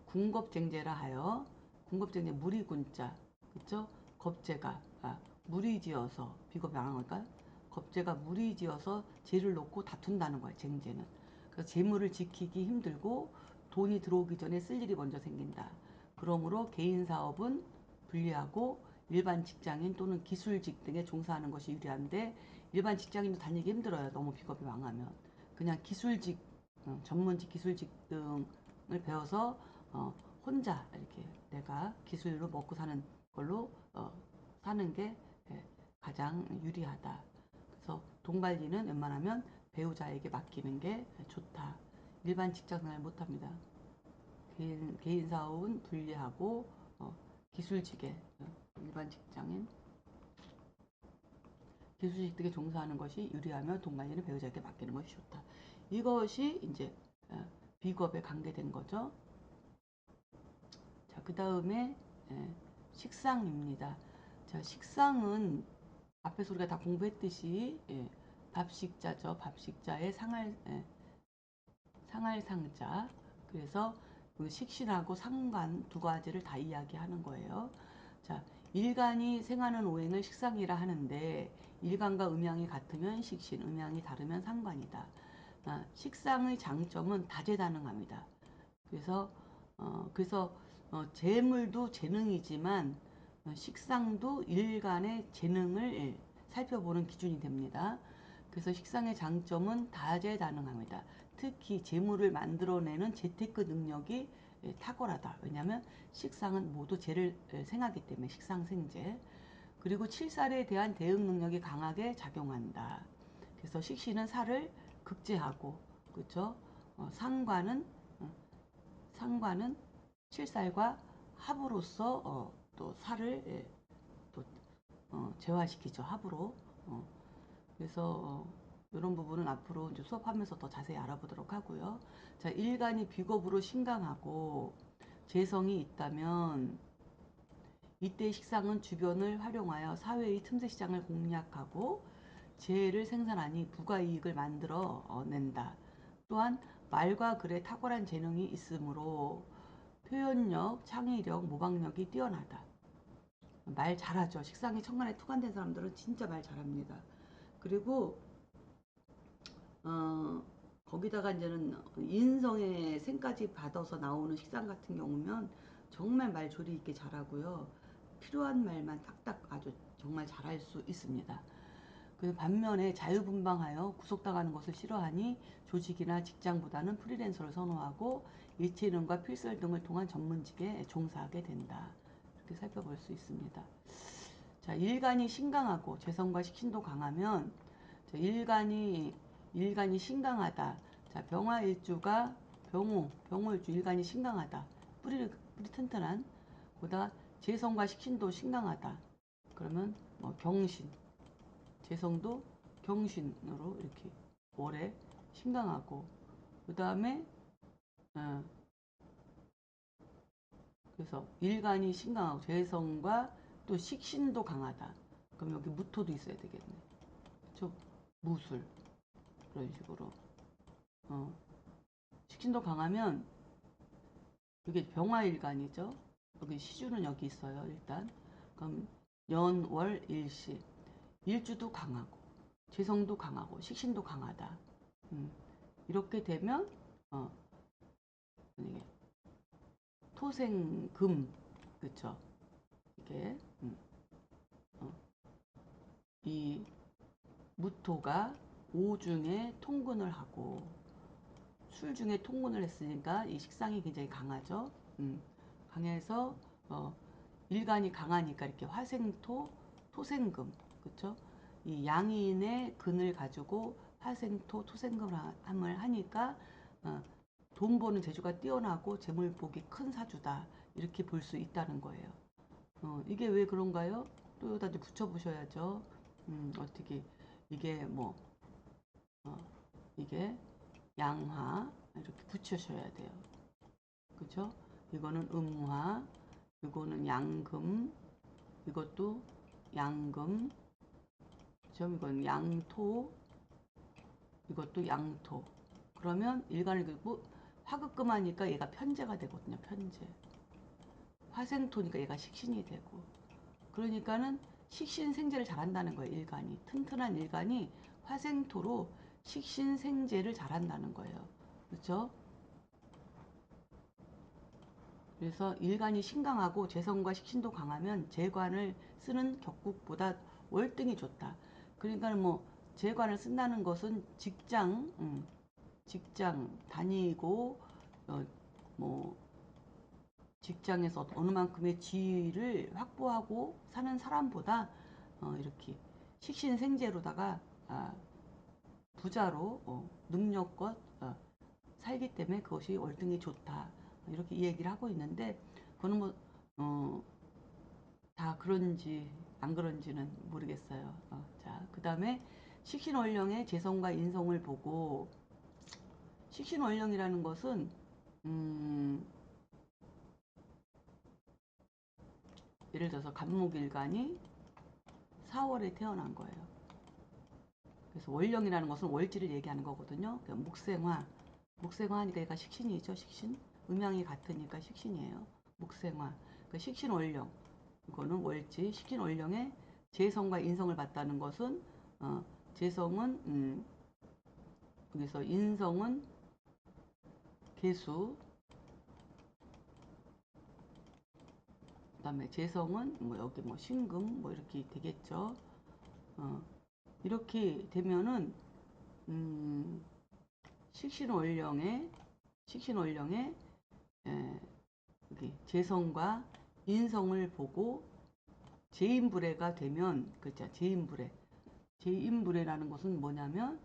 궁겁쟁제라 하여 궁겁쟁제 무리군자 그쵸? 겁제가 무리지어서 비겁이 왕하니까 겁제가 무리지어서 죄를 놓고 다툰다는 거야 쟁제는. 그래서 재물을 지키기 힘들고 돈이 들어오기 전에 쓸 일이 먼저 생긴다. 그러므로 개인 사업은 불리하고 일반 직장인 또는 기술직 등에 종사하는 것이 유리한데 일반 직장인도 다니기 힘들어요. 너무 비겁이 왕하면. 그냥 기술직, 전문직 기술직 등을 배워서 혼자 이렇게 내가 기술로 먹고 사는 걸로 사는 게 가장 유리하다. 그래서 돈 관리는 웬만하면 배우자에게 맡기는 게 좋다. 일반 직장 생활 못합니다. 개인 사업은 불리하고 기술직에 일반 직장인 기술직에 종사하는 것이 유리하며 돈 관리는 배우자에게 맡기는 것이 좋다. 이것이 이제 비겁에 관계된 거죠. 자, 그 다음에 식상입니다. 자, 식상은 앞에서 우리가 다 공부했듯이 밥식자죠. 밥식자의 상할상자. 그래서 그 식신하고 상관 두 가지를 다 이야기하는 거예요. 자, 일간이 생하는 오행을 식상이라 하는데 일간과 음양이 같으면 식신, 음양이 다르면 상관이다. 식상의 장점은 다재다능합니다. 그래서 재물도 재능이지만 식상도 일간의 재능을 살펴보는 기준이 됩니다. 그래서 식상의 장점은 다재다능합니다. 특히 재물을 만들어내는 재테크 능력이 탁월하다. 왜냐하면 식상은 모두 재를 생하기 때문에 식상생재. 그리고 칠살에 대한 대응 능력이 강하게 작용한다. 그래서 식신은 살을 극제하고 그렇죠. 상관은 칠살과 합으로서 또 살을 또 재화시키죠. 합으로. 그래서 이런 부분은 앞으로 이제 수업하면서 더 자세히 알아보도록 하고요. 자, 일간이 비겁으로 신강하고 재성이 있다면 이때 식상은 주변을 활용하여 사회의 틈새 시장을 공략하고 재해를 생산하니 부가이익을 만들어 낸다. 또한 말과 글에 탁월한 재능이 있으므로 표현력, 창의력, 모방력이 뛰어나다. 말 잘하죠. 식상이 천간에 투관된 사람들은 진짜 말 잘합니다. 그리고 거기다가 이제는 인성의 생까지 받아서 나오는 식상 같은 경우면 정말 말 조리 있게 잘하고요. 필요한 말만 딱딱 아주 정말 잘할 수 있습니다. 그 반면에 자유분방하여 구속당하는 것을 싫어하니 조직이나 직장보다는 프리랜서를 선호하고 예체능과 필설 등을 통한 전문직에 종사하게 된다. 이렇게 살펴볼 수 있습니다. 자, 일간이 신강하고 재성과 식신도 강하면 자, 일간이 신강하다. 자, 병화일주가 병호일주 일간이 신강하다. 뿌리 튼튼한. 보다 재성과 식신도 신강하다. 그러면 뭐 경신, 재성도 경신으로 이렇게 오래 신강하고 그 다음에 그래서 일간이 신강하고 재성과 또 식신도 강하다. 그럼 여기 무토도 있어야 되겠네. 그렇죠? 무술 그런 식으로 식신도 강하면 이게 병화일간이죠. 여기 시주는 여기 있어요. 일단 그럼 연월일시 일주도 강하고 재성도 강하고 식신도 강하다. 이렇게 되면 이게 토생금 그쵸? 이게 이 무토가 오중에 통근을 하고 술 중에 통근을 했으니까 이 식상이 굉장히 강하죠. 강해서 일간이 강하니까 이렇게 화생토, 토생금, 그렇죠? 이 양인의 근을 가지고 화생토, 토생금을 하니까 돈 버는 재주가 뛰어나고 재물복이 큰 사주다 이렇게 볼 수 있다는 거예요. 이게 왜 그런가요? 또 여기다 이제 붙여보셔야죠. 어떻게 이게 뭐 이게 양화 이렇게 붙여셔야 돼요. 그죠? 이거는 음화, 이거는 양금, 이것도 양금, 그죠? 이건 양토, 이것도 양토. 그러면 일간을 그리고 화급금하니까 얘가 편재가 되거든요. 편재. 화생토니까 얘가 식신이 되고. 그러니까는 식신생재를 잘한다는 거예요. 일간이. 튼튼한 일간이 화생토로 식신생재를 잘한다는 거예요. 그렇죠? 그래서 일간이 신강하고 재성과 식신도 강하면 재관을 쓰는 격국보다 월등히 좋다. 그러니까 뭐 재관을 쓴다는 것은 직장 다니고 뭐 직장에서 어느 만큼의 지위를 확보하고 사는 사람보다 이렇게 식신생재로다가 부자로 능력껏 살기 때문에 그것이 월등히 좋다. 이렇게 이 얘기를 하고 있는데 그거는 뭐 다 그런지 안 그런지는 모르겠어요. 자, 그 다음에 식신월령의 재성과 인성을 보고 식신월령이라는 것은 예를 들어서 간목일간이 4월에 태어난 거예요. 그래서 월령이라는 것은 월지를 얘기하는 거거든요. 그러니까 목생화하니까 얘가 식신이죠. 식신. 음양이 같으니까 식신이에요. 목생화. 그러니까 식신월령. 이거는 월지. 식신월령의 재성과 인성을 봤다는 것은 재성은 여기서 인성은 개수. 그다음에 재성은 뭐 여기 뭐 신금 뭐 이렇게 되겠죠. 이렇게 되면은 식신월령의 여기 재성과 인성을 보고 재인불애가 되면 그죠. 재인불애라는 것은 뭐냐면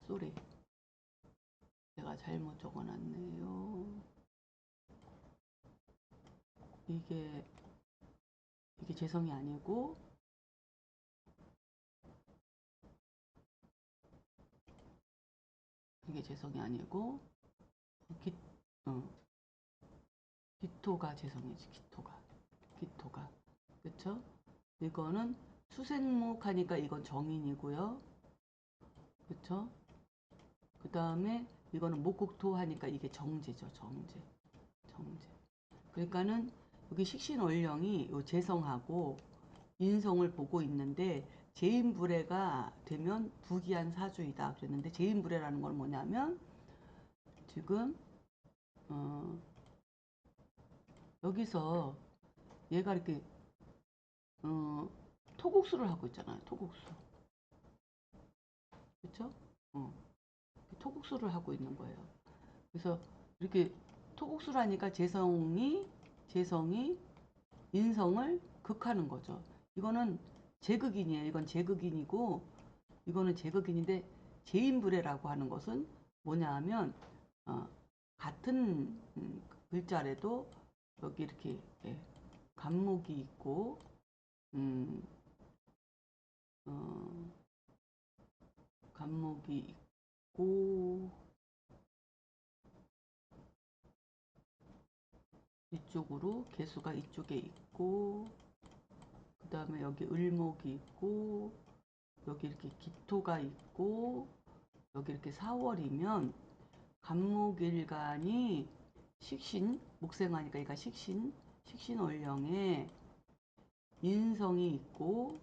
쏘리 제가 잘못 적어놨네요. 이게 재성이 아니고 이게 재성이 아니고 기, 어, 기토가 재성이지. 기토가 그쵸? 이거는 수생목 하니까 이건 정인이고요. 그쵸? 그 다음에 이거는 목국토 하니까 이게 정제죠. 정제. 그러니까는 여기 식신월령이 요 재성하고 인성을 보고 있는데 재인불애가 되면 부기한 사주이다 그랬는데 재인불애라는 건 뭐냐면 지금 여기서 얘가 이렇게 어, 토국수를 하고 있잖아요. 토국수. 그렇죠? 토국수를 하고 있는 거예요. 그래서 이렇게 토국수를 하니까 재성이 인성을 극하는 거죠. 이거는 제극인이에요. 이건 제극인이고 이거는 제극인인데 제인불애라고 하는 것은 뭐냐 하면 같은 글자래도 여기 이렇게 간목이 있고 음, 어, 간목이 있고 이쪽으로 개수가 이쪽에 있고 그 다음에 여기 을목이 있고 여기 이렇게 기토가 있고 여기 이렇게 4월이면 간목일간이 목생하니까 얘가 식신월령에 인성이 있고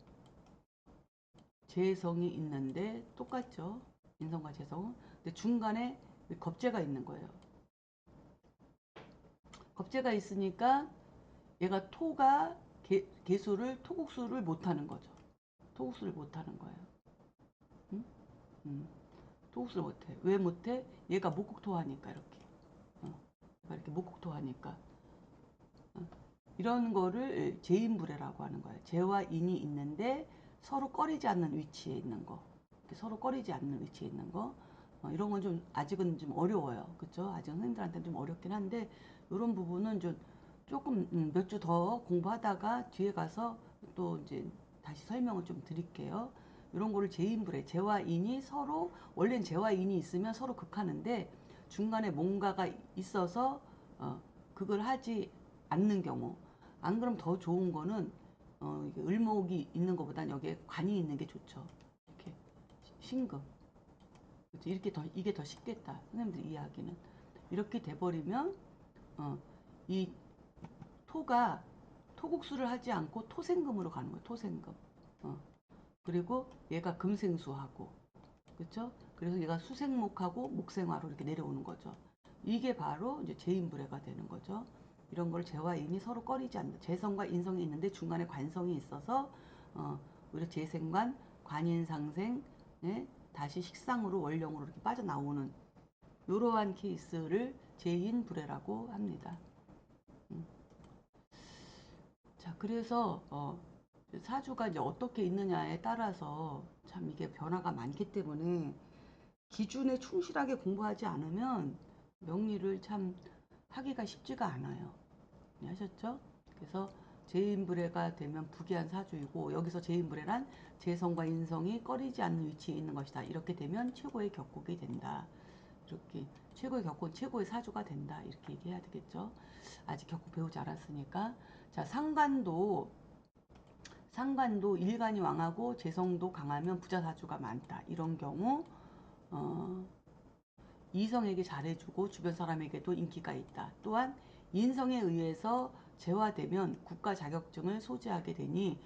재성이 있는데 똑같죠. 인성과 재성은. 근데 중간에 겁재가 있는 거예요. 겁재가 있으니까 얘가 개수를 토국수를 못하는 거죠. 토국수를 못하는 거예요. 응? 토국수를 못해. 왜 못해? 얘가 목국토하니까 이렇게. 이렇게 목국토하니까. 이런 거를 재인불애라고 하는 거예요. 재와 인이 있는데 서로 꺼리지 않는 위치에 있는 거. 서로 꺼리지 않는 위치에 있는 거. 이런 건 좀 아직은 좀 어려워요. 그렇죠? 아직 선생님들한테는 좀 어렵긴 한데 이런 부분은 좀 조금 몇 주 더 공부하다가 뒤에 가서 또 이제 다시 설명을 좀 드릴게요. 이런 거를 재인불해. 재와 인이 서로, 원래는 재와 인이 있으면 서로 극하는데 중간에 뭔가가 있어서 그걸 하지 않는 경우. 안 그럼 더 좋은 거는 이게 을목이 있는 것보단 여기에 관이 있는 게 좋죠. 이렇게 신금. 그렇죠? 이게 더 쉽겠다. 선생님들 이해하기는. 이렇게 돼버리면 이 토가 토국수를 하지 않고 토생금으로 가는 거예요. 토생금. 그리고 얘가 금생수하고, 그렇죠? 그래서 얘가 수생목하고 목생화로 이렇게 내려오는 거죠. 이게 바로 이제 재인불해가 되는 거죠. 이런 걸 재와 인이 서로 꺼리지 않는, 재성과 인성이 있는데 중간에 관성이 있어서 오히려 재생관, 관인상생, 예? 다시 식상으로 원령으로 이렇게 빠져나오는 이러한 케이스를 재인불해라고 합니다. 자, 그래서 사주가 이제 어떻게 있느냐에 따라서 참 이게 변화가 많기 때문에 기준에 충실하게 공부하지 않으면 명리를 참 하기가 쉽지가 않아요. 네, 하셨죠? 그래서 재인불해가 되면 부귀한 사주이고, 여기서 재인불해란 재성과 인성이 꺼리지 않는 위치에 있는 것이다. 이렇게 되면 최고의 격국이 된다. 이렇게 최고의 격군, 최고의 사주가 된다. 이렇게 얘기해야 되겠죠. 아직 격국 배우지 않았으니까. 자, 상관도 일간이 왕하고 재성도 강하면 부자 사주가 많다. 이런 경우 어, 이성에게 잘해주고 주변 사람에게도 인기가 있다. 또한 인성에 의해서 재화되면 국가 자격증을 소지하게 되니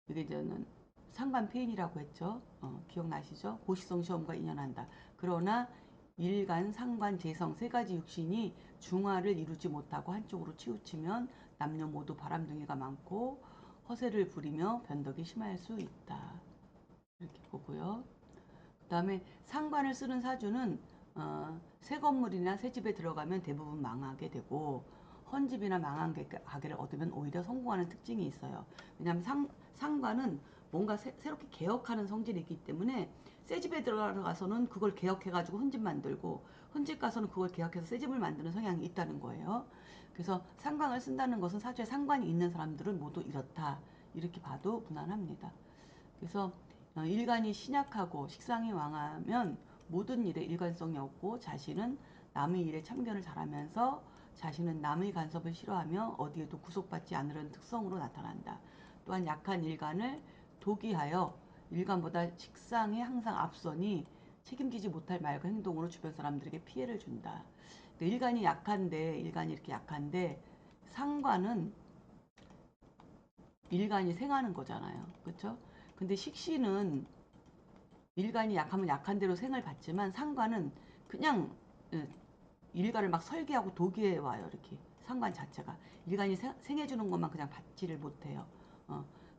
이게 저는 상관폐인이라고 했죠. 기억나시죠? 고시성 시험과 인연한다. 그러나 일간, 상관, 재성 세 가지 육신이 중화를 이루지 못하고 한쪽으로 치우치면 남녀 모두 바람둥이가 많고 허세를 부리며 변덕이 심할 수 있다. 이렇게 보고요. 그 다음에 상관을 쓰는 사주는 새 건물이나 새 집에 들어가면 대부분 망하게 되고 헌집이나 망한 가게를 얻으면 오히려 성공하는 특징이 있어요. 왜냐하면 상관은 뭔가 새롭게 개혁하는 성질이 있기 때문에 새 집에 들어가서는 그걸 개혁해가지고 헌집 만들고 헌집 가서는 그걸 개혁해서 새 집을 만드는 성향이 있다는 거예요. 그래서 상관을 쓴다는 것은 사주에 상관이 있는 사람들은 모두 이렇다. 이렇게 봐도 무난합니다. 그래서 일간이 신약하고 식상이 왕하면 모든 일에 일관성이 없고 자신은 남의 일에 참견을 잘하면서 자신은 남의 간섭을 싫어하며 어디에도 구속받지 않으려는 특성으로 나타난다. 또한 약한 일간을 도기하여 일간보다 식상에 항상 앞서니 책임지지 못할 말과 행동으로 주변 사람들에게 피해를 준다. 일간이 이렇게 약한데 상관은 일간이 생하는 거잖아요. 그렇죠? 근데 식신은 일간이 약하면 약한 대로 생을 받지만 상관은 그냥 일간을 막 설계하고 도기해 와요. 이렇게 상관 자체가 일간이 생해주는 것만 그냥 받지를 못해요.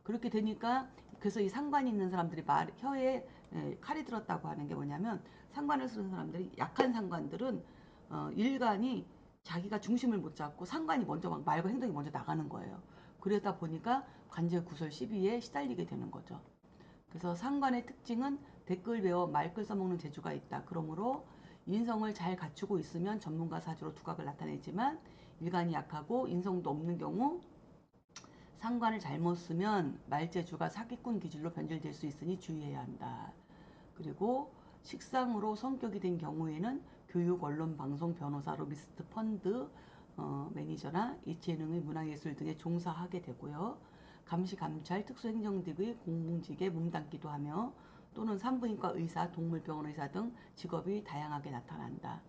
그렇게 되니까 그래서 이 상관이 있는 사람들이 혀에 칼이 들었다고 하는 게 뭐냐면 상관을 쓰는 사람들이 약한 상관들은 일간이 자기가 중심을 못 잡고 상관이 먼저 막 말과 행동이 먼저 나가는 거예요. 그러다 보니까 관제 구설 시비에 시달리게 되는 거죠. 그래서 상관의 특징은 댓글 배워 말글 써먹는 재주가 있다. 그러므로 인성을 잘 갖추고 있으면 전문가 사주로 두각을 나타내지만 일간이 약하고 인성도 없는 경우 상관을 잘못 쓰면 말재주가 사기꾼 기질로 변질될 수 있으니 주의해야 한다. 그리고 식상으로 성격이 된 경우에는 교육, 언론, 방송, 변호사, 로비스트, 펀드, 매니저나 이체능의 문화예술 등에 종사하게 되고요. 감시, 감찰, 특수행정직의 공직에 몸담기도 하며 또는 산부인과 의사, 동물병원 의사 등 직업이 다양하게 나타난다.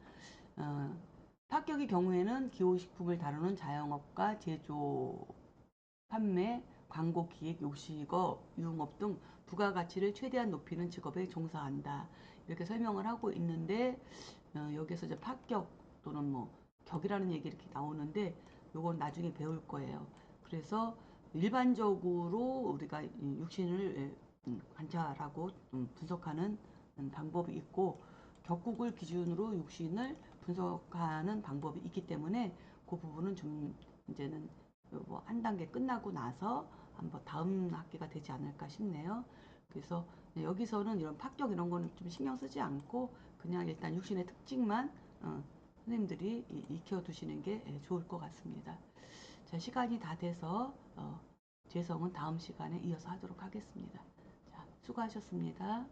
합격의 경우에는 기호식품을 다루는 자영업과 제조, 판매, 광고 기획, 요식업, 유흥업 등 부가가치를 최대한 높이는 직업에 종사한다. 이렇게 설명을 하고 있는데 여기서 이제 합격 또는 뭐 격이라는 얘기 이렇게 나오는데 요건 나중에 배울 거예요. 그래서 일반적으로 우리가 육신을 관찰하고 분석하는 방법이 있고 격국을 기준으로 육신을 분석하는 방법이 있기 때문에 그 부분은 좀 이제는 뭐 한 단계 끝나고 나서 한번 다음 학기가 되지 않을까 싶네요. 그래서 여기서는 이런 합격 이런 거는 좀 신경 쓰지 않고 그냥 일단 육신의 특징만 선생님들이 익혀두시는 게 좋을 것 같습니다. 자, 시간이 다 돼서 재성은 다음 시간에 이어서 하도록 하겠습니다. 자, 수고하셨습니다.